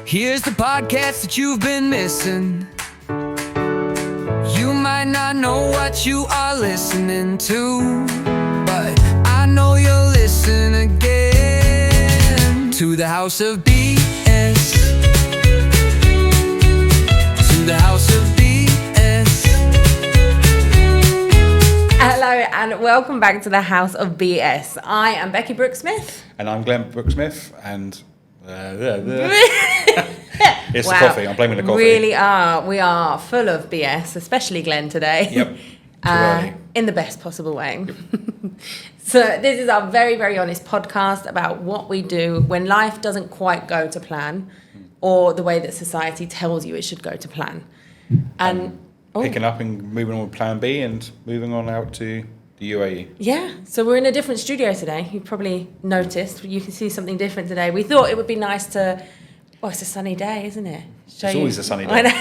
Here's the podcast that you've been missing. You might not know what you are listening to, but I know you'll listen again to the House of BS. To the House of BS. Hello and welcome back to the House of BS. I am Becky Brooksmith. And I'm Glenn Brooksmith, and it's Wow. the coffee. I'm blaming the coffee. We are full of BS, especially Glenn today. Yep. Too early. In the best possible way. So this is our very, very honest podcast about what we do when life doesn't quite go to plan, or the way that society tells you it should go to plan. And Picking up and moving on with Plan B and moving on out to the UAE. yeah, so we're in a different studio today. You've probably noticed. You can see something different today. We thought it would be nice to... Well, it's a sunny day, isn't it? It's always a sunny day.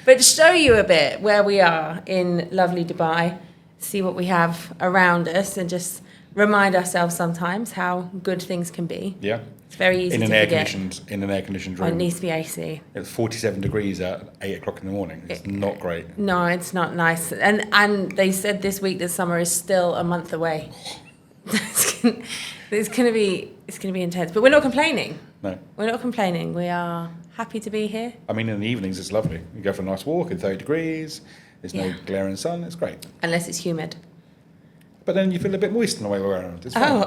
But show you a bit where we are in lovely Dubai, see what we have around us, and just remind ourselves sometimes how good things can be. Yeah. It's very easy in to an forget. In an air-conditioned Oh, room. it needs to be AC. It's 47 degrees at 8 o'clock in the morning. It's not great. No, it's not nice. And they said this week that summer is still a month away. It's gonna be intense. But we're not complaining. No. We're not complaining. We are happy to be here. I mean, in the evenings, it's lovely. You go for a nice walk at 30 degrees. There's no Yeah. glaring sun. It's great. Unless it's humid. But then you feel a bit moist on the way around. It's fine.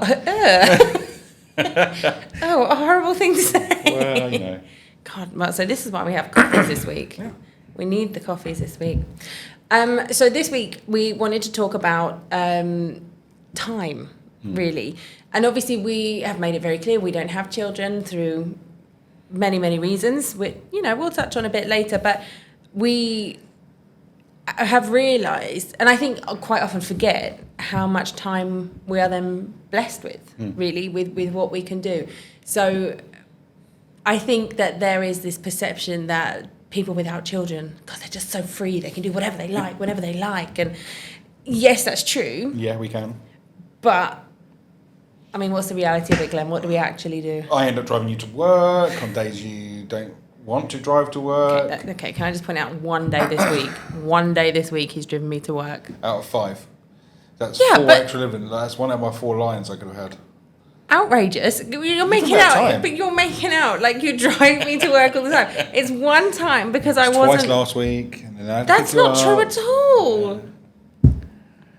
Oh, oh, a horrible thing to say. Well, you know. God, well, so this is why we have coffees this week. Yeah. We need the coffees this week. So this week we wanted to talk about time, really. And obviously we have made it very clear we don't have children through many, many reasons. We'll touch on a bit later, but we have realised, and I think I quite often forget, how much time we are then blessed with, really, with what we can do. So I think that there is this perception that people without children, God, they're just so free, they can do whatever they like, whenever they like. And yes, that's true. Yeah, we can. But, I mean, what's the reality of it, Glenn? What do we actually do? I end up driving you to work on days you don't want to drive to work. Okay, can I just point out one day this week? One day this week he's driven me to work. Out of 5. That's Yeah, 4 but- extra living. That's one out of my 4 lines I could have had. Outrageous. You're making about out, time. but you're making out like you drive me to work all the time. It's one time because I Twice wasn't... last week. And then I had to That's pick you not true up. at all.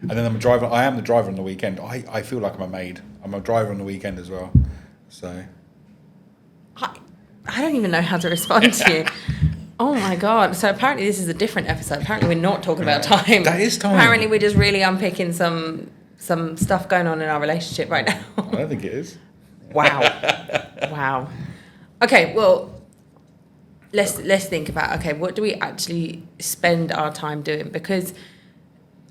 And then I am the driver on the weekend. I feel like I'm a maid. I'm a driver on the weekend as well. So... I don't even know how to respond to you. Oh my God. So apparently this is a different episode. Apparently we're not talking about time. That is time. Apparently we're just really unpicking some stuff going on in our relationship right now. I don't think it is. Wow. Wow. Okay, well, let's think about, okay, what do we actually spend our time doing? Because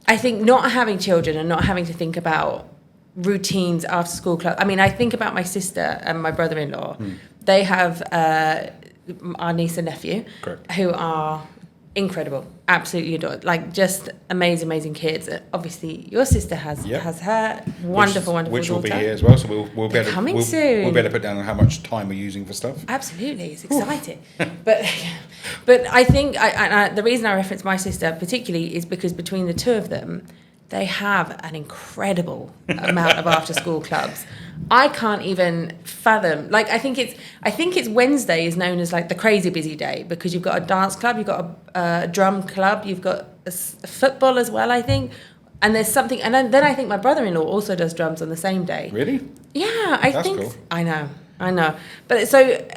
I think not having children and not having to think about routines after school club. I mean, I think about my sister and my brother-in-law. They have our niece and nephew, Correct. who are incredible, absolutely adored, like just amazing kids. Obviously, your sister has her wonderful Which will be daughter. here as well. So we'll be able to, Coming soon. We'll be able to put down how much time we're using for stuff. Absolutely, it's exciting. but I think the reason I reference my sister particularly is because between the two of them, they have an incredible amount of after-school clubs. I can't even fathom. Like, I think it's Wednesday is known as like the crazy busy day because you've got a dance club, you've got a drum club, you've got a football as well, I think. And there's something, and then I think my brother-in-law also does drums on the same day. Really? Yeah, I That's think. cool. I know. But so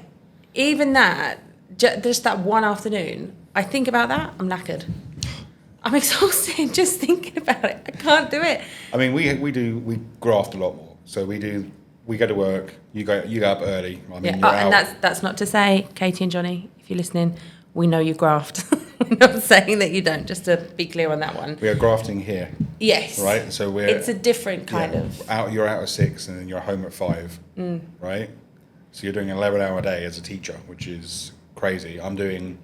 even that, just that one afternoon, I think about that, I'm knackered. I'm exhausted just thinking about it. I can't do it. I mean, we graft a lot more. So we go to work. You go up early. I mean, you're And out. that's not to say, Katie and Johnny, if you're listening, we know you graft. We're not saying that you don't. Just to be clear on that one. We are grafting here, Yes. right? So It's a different kind of. You're out at 6 and then you're home at 5, right? So you're doing an 11-hour day as a teacher, which is crazy. I'm doing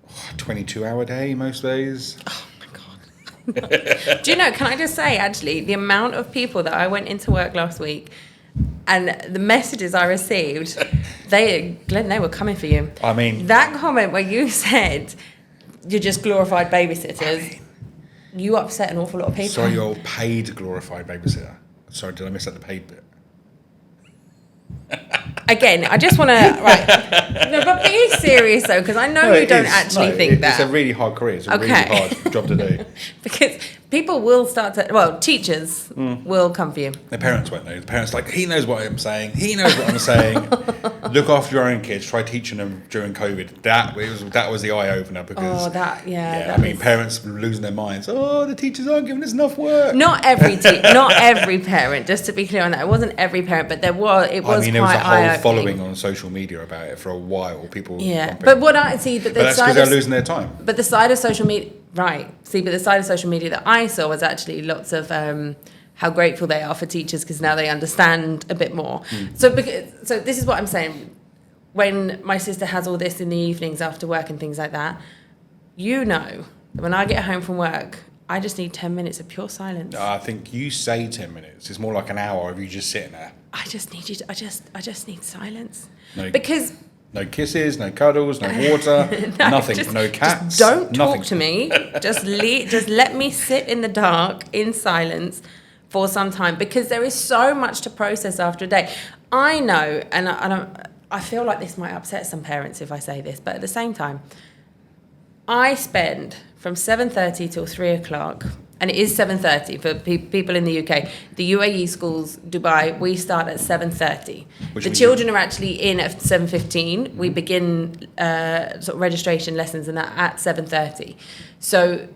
a 22-hour day most days. Oh my God. Do you know, can I just say, actually, the amount of people that I went into work last week And the messages I received, Glenn, they were coming for you. I mean, That comment where you said you're just glorified babysitters, you upset an awful lot of people. sorry, you're paid glorified babysitter. Sorry, did I miss out the paid bit? Again, I just want to no, but be serious though, because I know you don't actually think that. It's a really hard career. It's a really hard job to do. Because people will start to, well, teachers will come for you. The parents won't know. The parents are like, he knows what I'm saying. He knows what I'm saying. Look after your own kids. Try teaching them during COVID. That was the eye opener because. I mean, parents were losing their minds. Oh, the teachers aren't giving us enough work. Not every parent. Just to be clear on that, it wasn't every parent, but there was. It was. I mean, there was a quite whole following on social media about it for a while. People. Yeah, but what I see, but that's because they're losing their time. But the side of social media, right? See, but the side of social media that I saw was actually lots of how grateful they are for teachers because now they understand a bit more. So this is what I'm saying. When my sister has all this in the evenings after work and things like that, you know, that when I get home from work, I just need 10 minutes of pure silence. I think you say 10 minutes. It's more like an hour of you just sitting there. I just need you. I just need silence. No, because. No kisses, no cuddles, no water, nothing, no cats. Just don't nothing. talk to me. Just let me sit in the dark, in silence, for some time, because there is so much to process after a day. I know, and I feel like this might upset some parents if I say this, but at the same time, I spend from 7:30 till 3 o'clock. And it is 7:30 for people in the UK. The UAE schools, Dubai, we start at 7:30. The children are actually in at 7:15. We begin sort of registration lessons and that at 7:30. So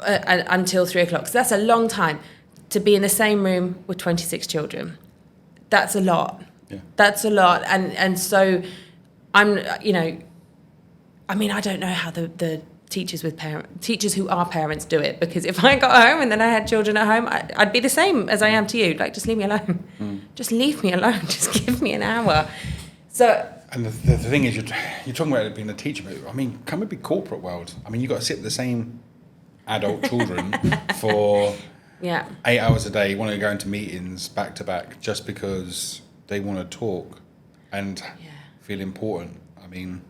until 3 o'clock. So that's a long time to be in the same room with 26 children. That's a lot. Yeah. That's a lot. And so I'm, I mean, I don't know how the teachers who are parents do it, because if I got home and then I had children at home, I'd be the same as I am to you. Like, just leave me alone. Just leave me alone. Just give me an hour. So. And the thing is, you're talking about it being a teacher, but I mean, come with the corporate world. I mean, you've got to sit with the same adult children for 8 hours a day. You want to go into meetings back to back just because they want to talk and feel important. I mean,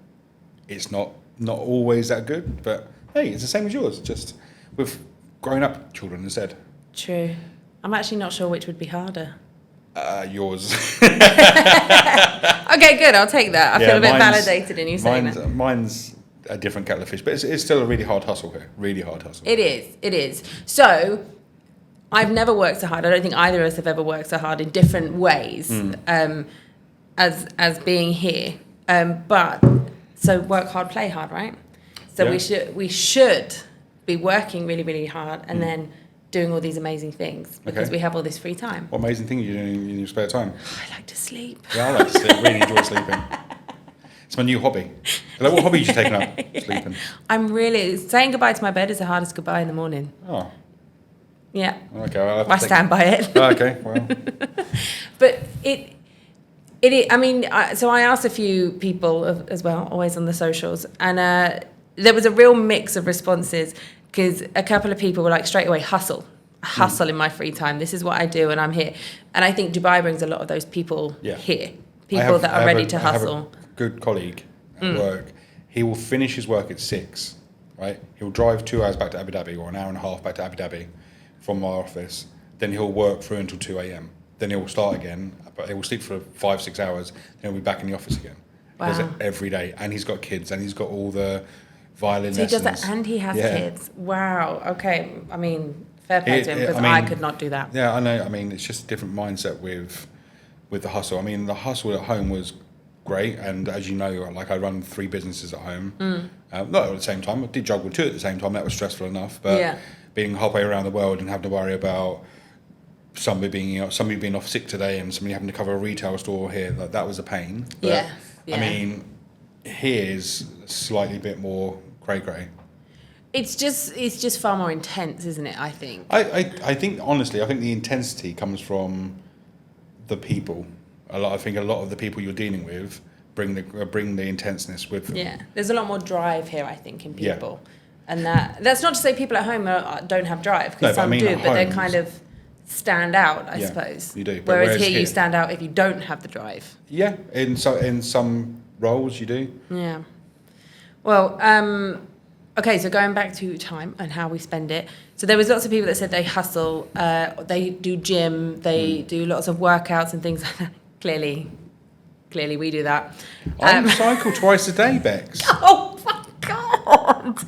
it's not always that good, but hey, it's the same as yours, just with grown-up children instead. True. I'm actually not sure which would be harder. Yours. Okay, good. I'll take that. I feel a bit validated in you saying that. Mine's a different kettle of fish, but it's still a really hard hustle here. Really hard hustle. It is. So, I've never worked so hard. I don't think either of us have ever worked so hard in different ways as being here. But so work hard, play hard, right? So we should be working really, really hard and then doing all these amazing things because we have all this free time. What amazing thing are you doing in your spare time? I like to sleep. Yeah, I like to sleep. Really enjoy sleeping. It's my new hobby. Like, what hobby are you taking up? Sleeping. I'm really saying goodbye to my bed is the hardest goodbye in the morning. Oh. Yeah. Okay. Well, I stand by it. Oh, okay. Well. But I mean, so I asked a few people as well, always on the socials, and there was a real mix of responses because a couple of people were like, straight away, hustle in my free time. This is what I do, and I'm here. And I think Dubai brings a lot of those people here, people that are ready to hustle. I have a good colleague at work. He will finish his work at 6, right? He'll drive 2 hours back to Abu Dhabi or an hour and a half back to Abu Dhabi from my office. Then he'll work through until 2 a.m. Then he'll start again, but he will sleep for 5-6 hours. Then he'll be back in the office again. Wow. He does it every day, and he's got kids, and he's got all the violin lessons. He does that, and he has kids. Wow. Okay. I mean, fair play to him, because I could not do that. Yeah, I know. I mean, it's just a different mindset with the hustle. I mean, the hustle at home was great, and as you know, like, I run 3 businesses at home. Not at the same time. I did juggle 2 at the same time. That was stressful enough. But being halfway around the world and having to worry about somebody being off sick today and somebody having to cover a retail store here, that was a pain. But, I mean, here's slightly bit more grey. It's just far more intense, isn't it? I think. I think honestly, the intensity comes from the people. I think a lot of the people you're dealing with bring the intenseness with them. Yeah, there's a lot more drive here, I think, in people, and that's not to say people at home don't have drive, because some do, but they're kind of stand out, I Yeah, suppose. you do. But Whereas whereas here you here- stand out if you don't have the drive. Yeah, in some roles you do. Yeah. Well, okay, so going back to time and how we spend it. So there was lots of people that said they hustle, they do gym, they do lots of workouts and things like that. Clearly we do that. I cycle twice a day, Bex. Oh my God!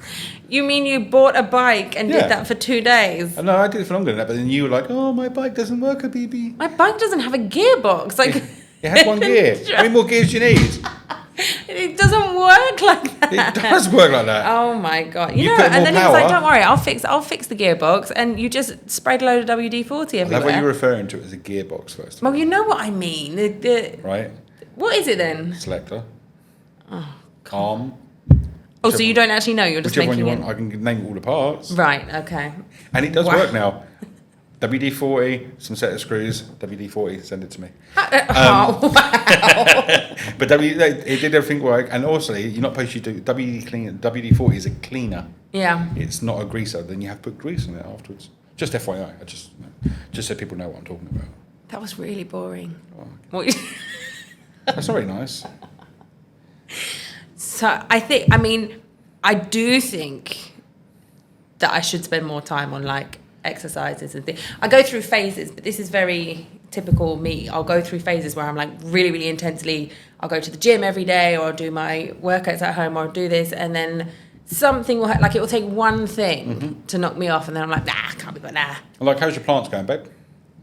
You mean you bought a bike and Yeah. did that for 2 days? No, I did it for longer than that, but then you were like, "Oh, my bike doesn't work, a BB." My bike doesn't have a gearbox. Like It has one gear. How many more gears do you need? it doesn't work like that. It does work like that. Oh my God! You You know, put and more then he was like, power. "Don't worry, I'll fix the gearbox," and you just sprayed a load of WD-40 I love what you're everywhere. referring to it as a gearbox first. Well, you know what I mean. Right? What is it then? Selector. Arm. Oh, so you don't actually know? You're just Whichever one making you want, I can name all the parts. Right. Okay. And it does Wow. work now. WD-40, some set of screws, WD-40, send it to me. Oh wow! But it did everything work. And also, you're not supposed to do WD-40 is a cleaner. Yeah. It's not a greaser. Then you have to put grease on it afterwards. Just FYI, just so people know what I'm talking about. That was really boring. Oh. What That's not very nice. So I do think that I should spend more time on like exercises and things. I go through phases, but this is very typical me. I'll go through phases where I'm like really, really intensely, I'll go to the gym every day or I'll do my workouts at home or I'll do this, and then something will like it will take one thing to knock me off, and then I'm like, nah, I can't be like nah. Like, how's your plants going, babe?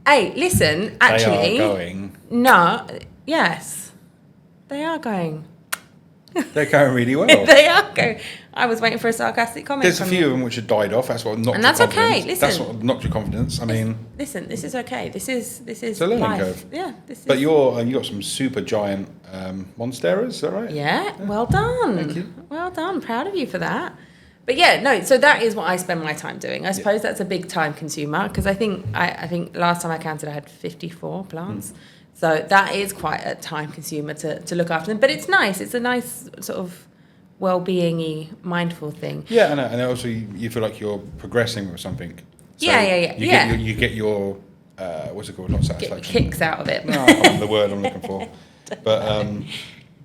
Hey, listen, actually, They are going. no, yes, they are going. They're going really well. They are going. I was waiting for a sarcastic comment. There's a from few you. of them which have died off. That's what knocked And your that's okay, confidence. listen. That's what knocked your confidence. I mean, Listen, this is okay. This is it's a learning life. curve. Yeah, this is. But you got some super giant monsteras, is that right? Yeah, well done. Thank you. Well done. Proud of you for that. But yeah, no. So that is what I spend my time doing. I suppose that's a big time consumer because I think last time I counted I had 54 plants. So that is quite a time consumer to look after them. But it's nice. It's a nice sort of well-being-y, mindful thing. Yeah, and also you feel like you're progressing with something. So Yeah. You get your what's it called? Not Get satisfaction. kicks out of it. No, I can't remember the word I'm looking for. But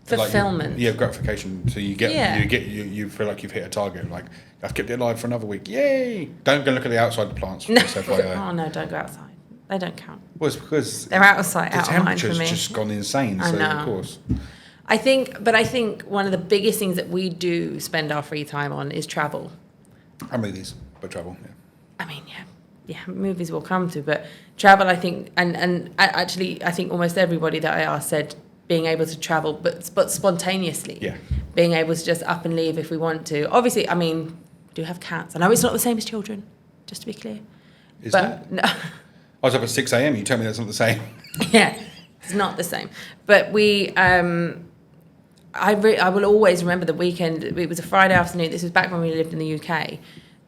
Fulfillment. Like, gratification. So you get Yeah. you feel like you've hit a target. Like, I've kept it alive for another week. Yay! Don't go look at the outside of the plants. No. Just FYI. Oh no, don't go outside. They don't count. Well, it's because They're out of sight, the out of mind for temperature's me. just gone insane. I So know. of course. I think one of the biggest things that we do spend our free time on is travel. And movies, but travel. Yeah. I mean, yeah, movies will come to, but travel, I think, and actually, I think almost everybody that I asked said being able to travel, but spontaneously. Yeah. Being able to just up and leave if we want to. Obviously, I mean, we do have cats. I know it's not the same as children, just to be clear. Is but that? no. I was up at 6 a.m. You tell me that's not the same. Yeah, it's not the same. But we, I will always remember the weekend. It was a Friday afternoon. This was back when we lived in the UK,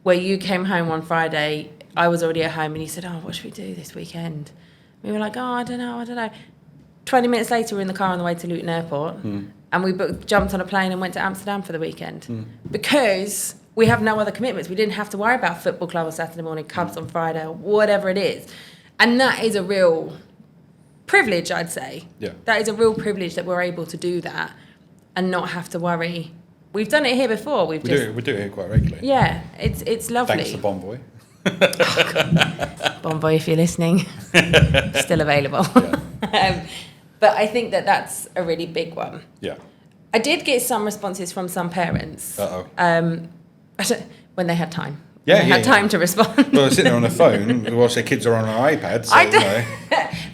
where you came home one Friday. I was already at home, and you said, "Oh, what should we do this weekend?" We were like, "Oh, I don't know." 20 minutes later, we were in the car on the way to Luton Airport, and we jumped on a plane and went to Amsterdam for the weekend because we have no other commitments. We didn't have to worry about football club on Saturday morning, Cubs on Friday, or whatever it is. And that is a real privilege, I'd say. Yeah. That is a real privilege that we're able to do that and not have to worry. We've done it here before. We do it here quite regularly. Yeah, it's lovely. Thanks to Bonvoy. Bonvoy, if you're listening, still available. Yeah. But I think that's a really big one. Yeah. I did get some responses from some parents when they had time. Yeah, When they had time to respond. Well, they're sitting there on the phone whilst their kids are on an iPad. So,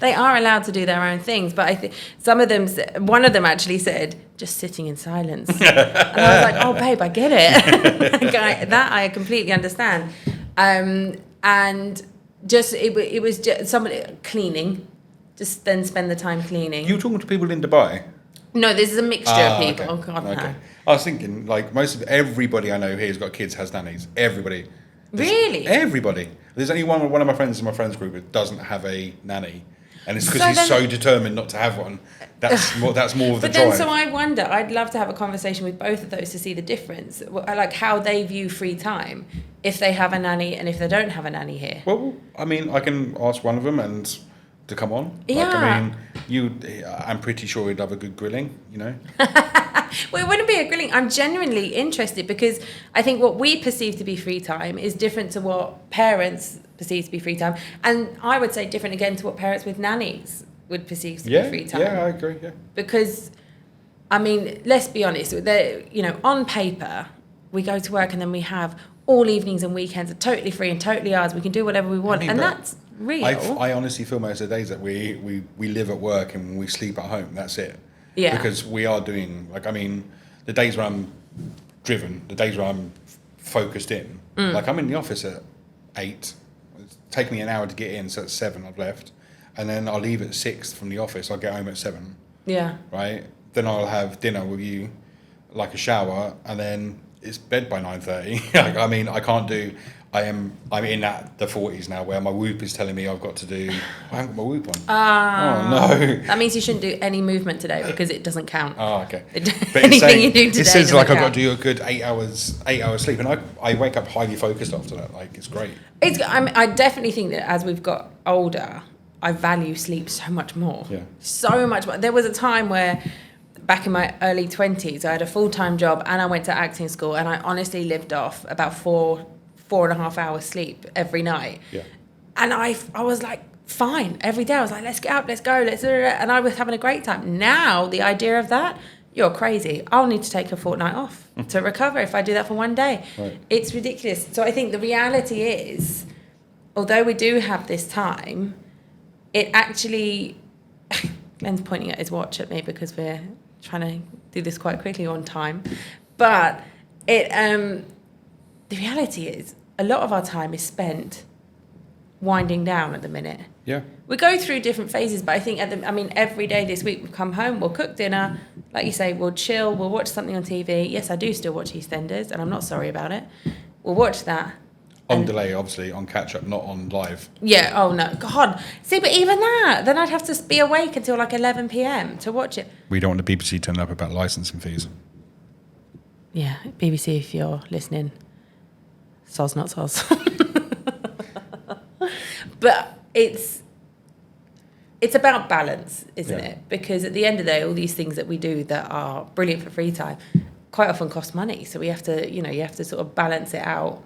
They are allowed to do their own things, but I think some of them, one of them actually said, just sitting in silence. And I was like, oh, babe, I get it. That I completely understand. And just, it was just somebody cleaning, just then spend the time cleaning. You were talking to people in Dubai? No, this is a mixture of people. Okay. Oh, God, no. Okay. I was thinking, like, most of everybody I know here who's got kids has nannies. Everybody. Really? Everybody. There's only one of my friends in my friends group that doesn't have a nanny. And it's because So he's then- so determined not to have one. That's more of the But then, drive. so I wonder, I'd love to have a conversation with both of those to see the difference, like how they view free time. if they have a nanny and if they don't have a nanny here. Well, I mean, I can ask one of them and to come on. Yeah. I mean, I'm pretty sure we'd have a good grilling, you know. Well, it wouldn't be a grilling. I'm genuinely interested because I think what we perceive to be free time is different to what parents perceive to be free time. And I would say different again to what parents with nannies would perceive to be free time. Yeah, I agree, yeah. Because, I mean, let's be honest, on paper, we go to work and then we have all evenings and weekends are totally free and totally ours. We can do whatever we want. And that's real. I honestly feel most of the days that we live at work and we sleep at home. That's it. Yeah. Because we are doing, the days where I'm driven, the days where I'm focused in, I'm in the office at 8, it's taking me an hour to get in, so at 7 I've left, and then I'll leave at 6 from the office, I'll get home at 7. Yeah. Right? Then I'll have dinner with you, like a shower, and then it's bed by 9:30. I can't do, I'm in the 40s now where my Whoop is telling me I've got to do, I haven't got my Whoop on. Oh no. That means you shouldn't do any movement today because it doesn't count. Oh, okay. Anything you do today it says I've got to do a good 8 hours sleep, and I wake up highly focused after that. It's great. I definitely think that as we've got older, I value sleep so much more. Yeah. So much more. There was a time where back in my early 20s, I had a full-time job and I went to acting school, and I honestly lived off about 4.5 hours sleep every night. Yeah. And I was like, fine, every day I was like, let's get up, let's go, and I was having a great time. Now, the idea of that, you're crazy. I'll need to take a fortnight off to recover if I do that for one day. Right. It's ridiculous. So I think the reality is, although we do have this time, it actually, Glenn's pointing at his watch at me because we're trying to do this quite quickly on time, but the reality is a lot of our time is spent winding down at the minute. Yeah. We go through different phases, but I think every day this week we'll come home, we'll cook dinner, like you say, we'll chill, we'll watch something on TV. Yes, I do still watch EastEnders, and I'm not sorry about it. We'll watch that. On delay, obviously, on catch up, not on live. Yeah, oh no, God. See, but even that, then I'd have to be awake until 11 p.m. to watch it. We don't want the BBC turning up about licensing fees. Yeah, BBC, if you're listening, soz not soz. But it's about balance, isn't it? Because at the end of the day, all these things that we do that are brilliant for free time quite often cost money. So we have to, you have to sort of balance it out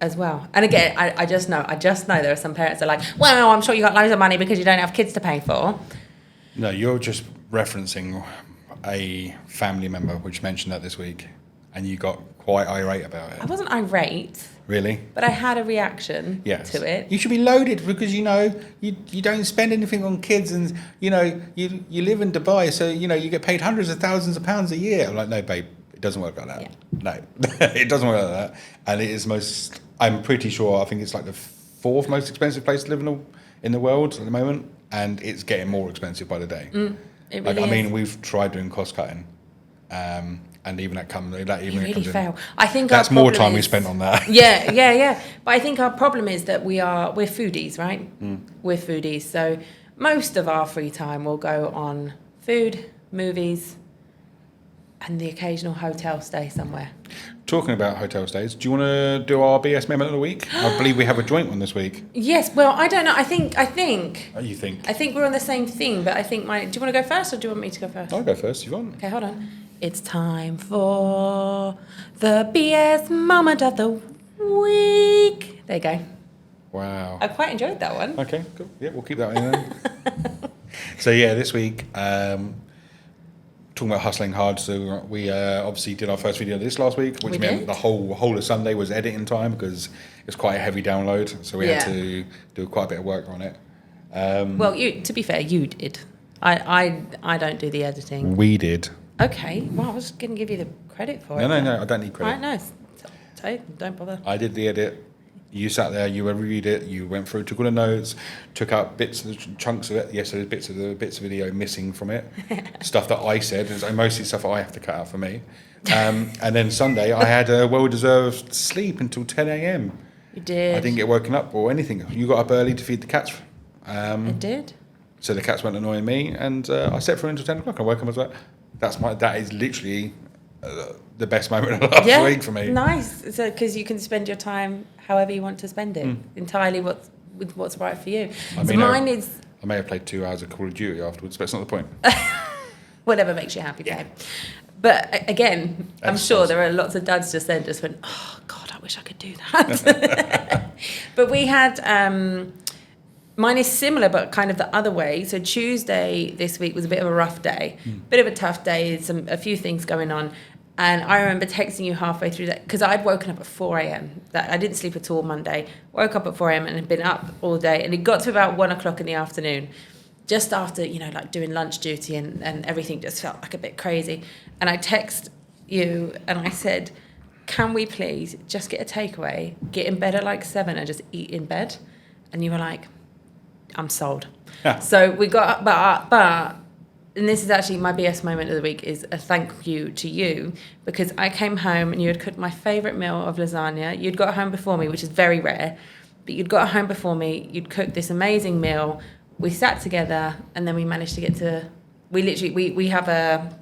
as well. And again, I just know there are some parents that are like, well, I'm sure you got loads of money because you don't have kids to pay for. No, you're just referencing a family member which mentioned that this week, and you got quite irate about it. I wasn't irate. Really? But I had a reaction to it. You should be loaded because you don't spend anything on kids, and you live in Dubai, so you get paid hundreds of thousands of pounds a year. I'm like, no, babe, it doesn't work like that. Yeah. No, it doesn't work like that. And it is I'm pretty sure, I think it's like the 4th most expensive place to live in the world at the moment, and it's getting more expensive by the day. It really is. We've tried doing cost cutting. And even that comes really fail. I think that's more time we spent on that. Yeah. But I think our problem is that we're foodies, right? We're foodies. So most of our free time will go on food, movies, and the occasional hotel stay somewhere. Talking about hotel stays, do you want to do our BS moment of the week? I believe we have a joint one this week. Yes. Well, I don't know. I think. Oh, you think? I think we're on the same thing, but I think do you want to go first or do you want me to go first? I'll go first if you want. Okay, hold on. It's time for the BS moment of the week. There you go. Wow. I quite enjoyed that one. Okay, cool. Yeah, we'll keep that one in then. So yeah, this week, talking about hustling hard. So we obviously did our first video this last week, which meant the whole of Sunday was editing time because it's quite a heavy download. So we had to do quite a bit of work on it. Well, to be fair, you did. I don't do the editing. We did. Okay. Well, I was going to give you the credit for it. No, I don't need credit. All right, no. Don't bother. I did the edit. You sat there, you reviewed it, you went through, took all the notes, took out bits of the chunks of it. Yes, there's bits of video missing from it. Stuff that I said, and mostly stuff I have to cut out for me. And then Sunday, I had a well-deserved sleep until 10 a.m. You did. I didn't get woken up or anything. You got up early to feed the cats. I did. So the cats weren't annoying me, and I slept through until 10 o'clock. I woke up and was like, that is literally the best moment of last week for me. Nice. So because you can spend your time however you want to spend it, entirely with what's right for you. I So mean, mine is I may have played 2 hours of Call of Duty afterwards, but it's not the point. whatever makes you happy, babe. But again, I'm Exercise. sure there are lots of dads just then just went, oh God, I wish I could do that. But we had, mine is similar, but kind of the other way. So Tuesday this week was a bit of a rough day, bit of a tough day, a few things going on. And I remember texting you halfway through that, because I'd woken up at 4 a.m. I didn't sleep at all Monday. Woke up at 4 a.m. and had been up all day. And it got to about 1 o'clock in the afternoon, just after, like doing lunch duty and everything just felt like a bit crazy. And I text you and I said, can we please just get a takeaway, get in bed at like 7 and just eat in bed? And you were like, I'm sold. Yeah. So we got, but and this is actually my BS moment of the week, is a thank you to you, because I came home and you had cooked my favourite meal of lasagna. You'd got home before me, which is very rare, but you'd got home before me. You'd cooked this amazing meal. We sat together and then we managed to get to, we have a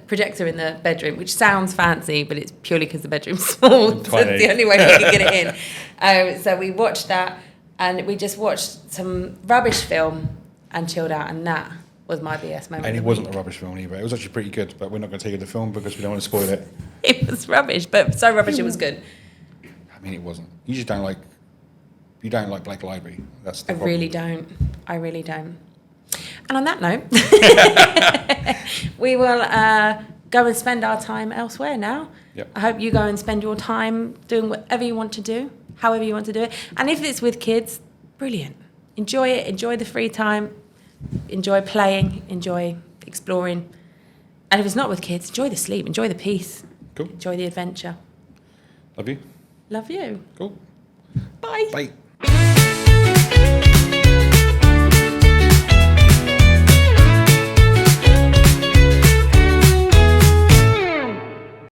projector in the bedroom, which sounds fancy, but it's purely because the bedroom's small. So it's the only way we could get it in. So we watched that and we just watched some rubbish film and chilled out, and that was my BS moment. And it wasn't a rubbish film either. It was actually pretty good, but we're not going to tell you the film because we don't want to spoil it. It was rubbish, but so rubbish it was good. I mean, it wasn't. You just don't like. You don't like Black Library. That's the problem. I really don't. And on that note, we will go and spend our time elsewhere now. Yep. I hope you go and spend your time doing whatever you want to do, however you want to do it. And if it's with kids, brilliant. Enjoy it. Enjoy the free time. Enjoy playing. Enjoy exploring. And if it's not with kids, enjoy the sleep. Enjoy the peace. Cool. Enjoy the adventure. Love you. Love you. Cool. Bye. Bye.